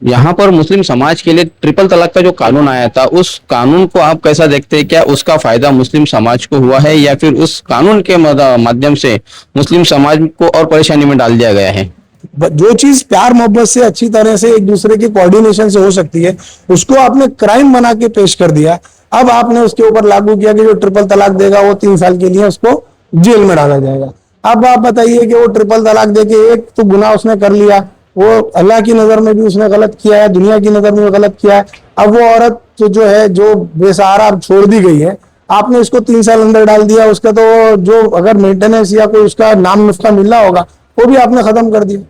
यहाँ पर मुस्लिम समाज के लिए ट्रिपल तलाक का जो कानून आया था, उस कानून को आप कैसा देखते हैं? क्या उसका फायदा मुस्लिम समाज को हुआ है, या फिर उस कानून के माध्यम से मुस्लिम समाज को और परेशानी में डाल दिया गया है? जो चीज प्यार मोहब्बत से अच्छी तरह से एक दूसरे के कोऑर्डिनेशन से हो सकती है, उसको आपने क्राइम बना के पेश कर दिया। अब आपने उसके ऊपर लागू किया कि जो ट्रिपल तलाक देगा वो 3 साल के लिए उसको जेल में डाला जाएगा। अब आप बताइए कि वो ट्रिपल तलाक देके एक तो गुनाह उसने कर लिया, वो अल्लाह की नजर में भी उसने गलत किया है, दुनिया की नजर में भी गलत किया है। अब वो औरत तो जो है जो बेसहारा छोड़ दी गई है, आपने उसको 3 साल अंदर डाल दिया। उसका तो जो अगर मेंटेनेंस या कोई उसका नाम नुस्खा मिल रहा होगा वो भी आपने खत्म कर दिया।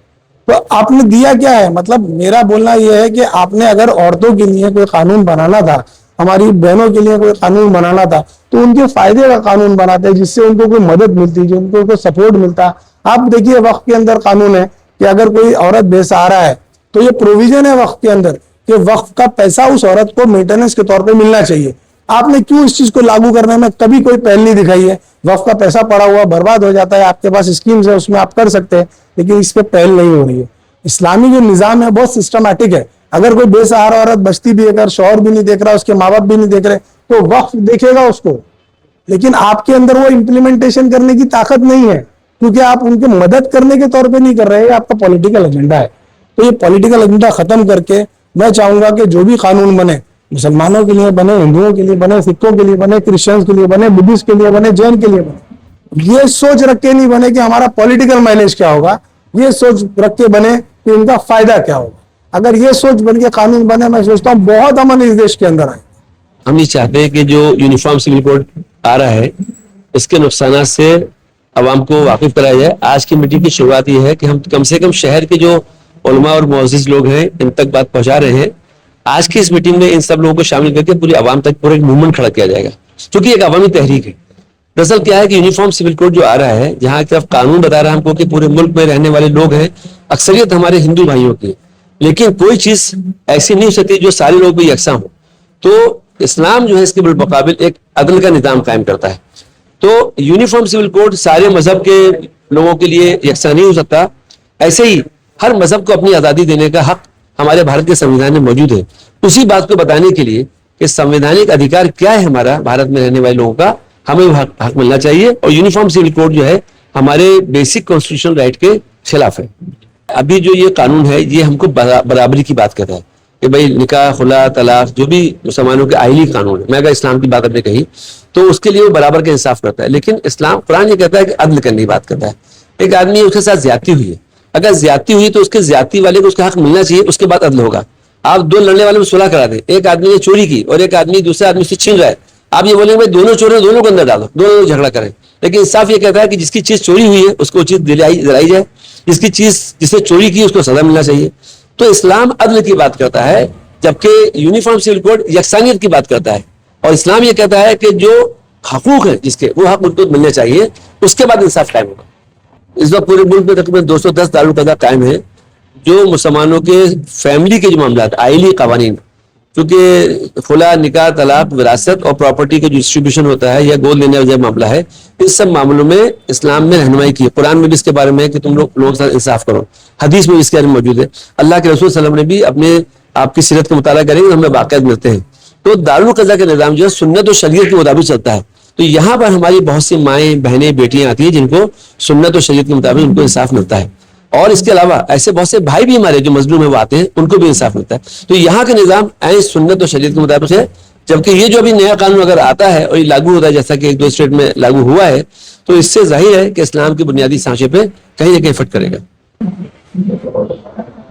तो आपने दिया क्या है? मतलब मेरा बोलना यह है कि आपने अगर औरतों के लिए कोई कानून बनाना था, हमारी बहनों के लिए कोई कानून बनाना था, तो उनके फायदे का कानून बनाते, जिससे उनको कोई मदद मिलती, जो उनको कोई सपोर्ट मिलता। आप देखिए वक्फ के अंदर कानून है कि अगर कोई औरत बेसहारा है तो ये प्रोविजन है वक्फ के अंदर कि वक्फ का पैसा उस औरत को मेंटेनेंस के तौर पे मिलना चाहिए। आपने क्यों इस चीज को लागू करने में कभी कोई पहल नहीं दिखाई है? वक्फ का पैसा पड़ा हुआ बर्बाद हो जाता है, आपके पास स्कीम्स है उसमें आप कर सकते हैं, लेकिन इस पे पहल नहीं हो रही है। इस्लामी जो निजाम है बहुत सिस्टमैटिक है। अगर कोई बेसहारा औरत बचती भी है, अगर शौहर भी नहीं देख रहा, उसके माँ बाप भी नहीं देख रहे, तो वक्फ देखेगा उसको। लेकिन आपके अंदर वो इम्प्लीमेंटेशन करने की ताकत नहीं है, क्योंकि आप उनकी मदद करने के तौर पे नहीं कर रहे हैं, आपका पॉलिटिकल एजेंडा है। तो ये पॉलिटिकल एजेंडा खत्म करके मैं चाहूंगा कि जो भी कानून बने, मुसलमानों के लिए बने, हिंदुओं के लिए बने, सिखों के लिए बने, क्रिश्चियंस के लिए बने, बुद्धिस्ट के लिए बने, जैन के लिए बने, ये सोच रख के नहीं बने कि हमारा पॉलिटिकल माइलेज क्या होगा, ये सोच रख के बने कि इनका फायदा क्या होगा। अगर ये सोच बन के कानून बने, मैं सोचता हूँ बहुत अमन इस देश के अंदर आए। हम ये चाहते हैं कि जो यूनिफॉर्म सिविल कोड आ रहा है, इसके नुकसान से अवाम को वाकिफ कराया जाए। आज की मीटिंग की शुरुआत ये है कि हम कम से कम शहर के जो उलमा और मुअज़्ज़िज़ लोग हैं, इन तक बात पहुंचा रहे हैं। आज की इस मीटिंग में इन सब लोगों को शामिल करके पूरी आवाम तक पूरा एक मूवमेंट खड़ा किया जाएगा, क्योंकि एक अवामी तहरीक है। दरअसल क्या है कि यूनिफॉर्म सिविल कोड जो आ रहा है, जहां की तरफ कानून बता रहा है हमको कि पूरे मुल्क में रहने वाले लोग हैं, अक्सरियत हमारे हिंदू भाइयों की, लेकिन कोई चीज ऐसी नहीं हो सकती जो सारे लोग भी यकसा हो। तो इस्लाम जो है इसके मुकाबिल एक अदल का निजाम कायम करता है। तो यूनिफॉर्म सिविल कोड सारे मजहब के लोगों के लिए यकसा नहीं हो सकता। ऐसे ही हर मजहब को अपनी आज़ादी देने का हक हमारे भारत के संविधान में मौजूद है। उसी बात को बताने के लिए कि संवैधानिक अधिकार क्या है हमारा भारत में रहने वाले लोगों का, हमें हक मिलना चाहिए। और यूनिफॉर्म सिविल कोड जो है हमारे बेसिक कॉन्स्टिट्यूशनल राइट के खिलाफ है। अभी जो ये कानून है ये हमको बराबरी की बात करता है कि भाई निकाह, खुला, तलाक, जो भी मुसलमानों के आईनी कानून है, मैं अगर इस्लाम की बात आपने कही तो उसके लिए वो बराबर का इंसाफ करता है। लेकिन इस्लाम, कुरान ये कहता है कि अदल करने की बात करता है। एक आदमी उसके साथ ज्यादती हुई है, अगर ज्यादती हुई तो उसके ज्यादती वाले को उसका हक मिलना चाहिए, उसके बाद अदल होगा। आप दो लड़ने वाले में सुलह करा दें, एक आदमी ने चोरी की और एक आदमी दूसरे आदमी से छीन रहा है, आप ये बोलेंगे भाई दोनों चोर हैं, दोनों को अंदर डालो, दोनों झगड़ा करें। लेकिन इंसाफ ये कहता है कि जिसकी चीज चोरी हुई है उसको चीज दिलाई जाए, जिसकी चीज जिसने चोरी की उसको सजा मिलना चाहिए। तो इस्लाम अदल की बात करता है, जबकि यूनिफॉर्म सिविल कोड यकसानियत की बात करता है। और इस्लाम ये कहता है कि जो हकूक है जिसके, वो हक उनको मिलने चाहिए, उसके बाद इंसाफ कायम होगा। इस वक्त पूरे मुल्क में तकरीबन 210 दारुल क़ज़ा कायम है, जो मुसलमानों के फैमिली के जो मामला आइली कवानीन, क्योंकि खुला, निकाह, तलाक, विरासत और प्रॉपर्टी का जो डिस्ट्रीब्यूशन होता है या गोद लेने वाला मामला है, इस सब मामलों में इस्लाम ने रहनुमाई की है। कुरान में भी इसके बारे में है कि तुम लोगों के साथ इंसाफ करो, हदीस में भी इसके बारे में मौजूद है। अल्लाह के रसूल सल्लल्लाहु अलैहि वसल्लम ने भी अपने आपकी सीरत का मुताला करेंगे, हमें वाक़यात मिलते हैं। तो दारुल क़ज़ा का निज़ाम जो है सुन्नत और शरीयत के मुताबिक चलता है। तो यहाँ पर हमारी बहुत सी माएँ, बहनें, बेटियां आती हैं जिनको सुन्नत और शरीयत के मुताबिक उनको इंसाफ मिलता है। और इसके अलावा ऐसे बहुत से भाई भी हमारे जो मजलूम है वो आते हैं, उनको भी इंसाफ मिलता है। तो यहाँ का निज़ाम ऐन सुन्नत और शरीयत के मुताबिक है। जबकि ये जो अभी नया कानून अगर आता है और ये लागू होता है, जैसा कि 1-2 स्टेट में लागू हुआ है, तो इससे जाहिर है कि इस्लाम के बुनियादी सांचे पे कहीं ना कहीं फट करेगा।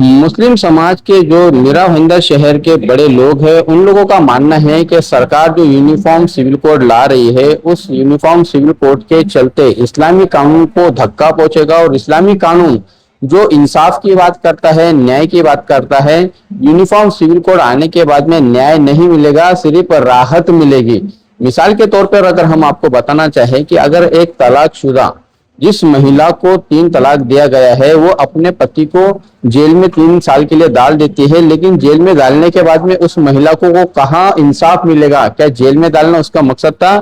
मुस्लिम समाज के जो निराहिंदा शहर के बड़े लोग हैं, उन लोगों का मानना है कि सरकार जो यूनिफॉर्म सिविल कोड ला रही है, उस यूनिफॉर्म सिविल कोड के चलते इस्लामी कानून को धक्का पहुंचेगा। और इस्लामी कानून जो इंसाफ की बात करता है, न्याय की बात करता है, यूनिफॉर्म सिविल कोड आने के बाद में न्याय नहीं मिलेगा, सिर्फ राहत मिलेगी। मिसाल के तौर पर अगर हम आपको बताना चाहें कि अगर एक तलाकशुदा जिस महिला को 3 तलाक दिया गया है, वो अपने पति को जेल में 3 साल के लिए डाल देती है, लेकिन जेल में डालने के बाद में उस महिला को वो कहाँ इंसाफ मिलेगा? क्या जेल में डालना उसका मकसद था?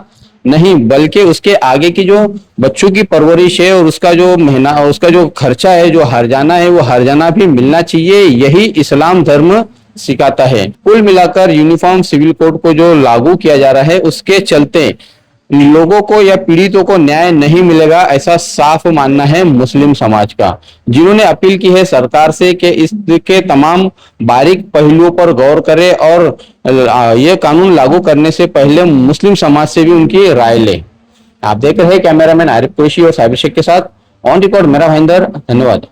नहीं बल्कि उसके आगे की जो बच्चों की परवरिश है और उसका जो महीना उसका जो खर्चा है, जो हर्जाना है, वो हर्जाना भी मिलना चाहिए। यही इस्लाम धर्म सिखाता है। कुल मिलाकर यूनिफॉर्म सिविल कोड को जो लागू किया जा रहा है उसके चलते लोगों को या पीड़ितों को न्याय नहीं मिलेगा, ऐसा साफ मानना है मुस्लिम समाज का, जिन्होंने अपील की है सरकार से कि इसके तमाम बारीक पहलुओं पर गौर करे और ये कानून लागू करने से पहले मुस्लिम समाज से भी उनकी राय ले। आप देख रहे हैं कैमरामैन आरिफ कुरैशी और साबिर शेख के साथ ऑन रिकॉर्ड मेरा महेंद्र। धन्यवाद।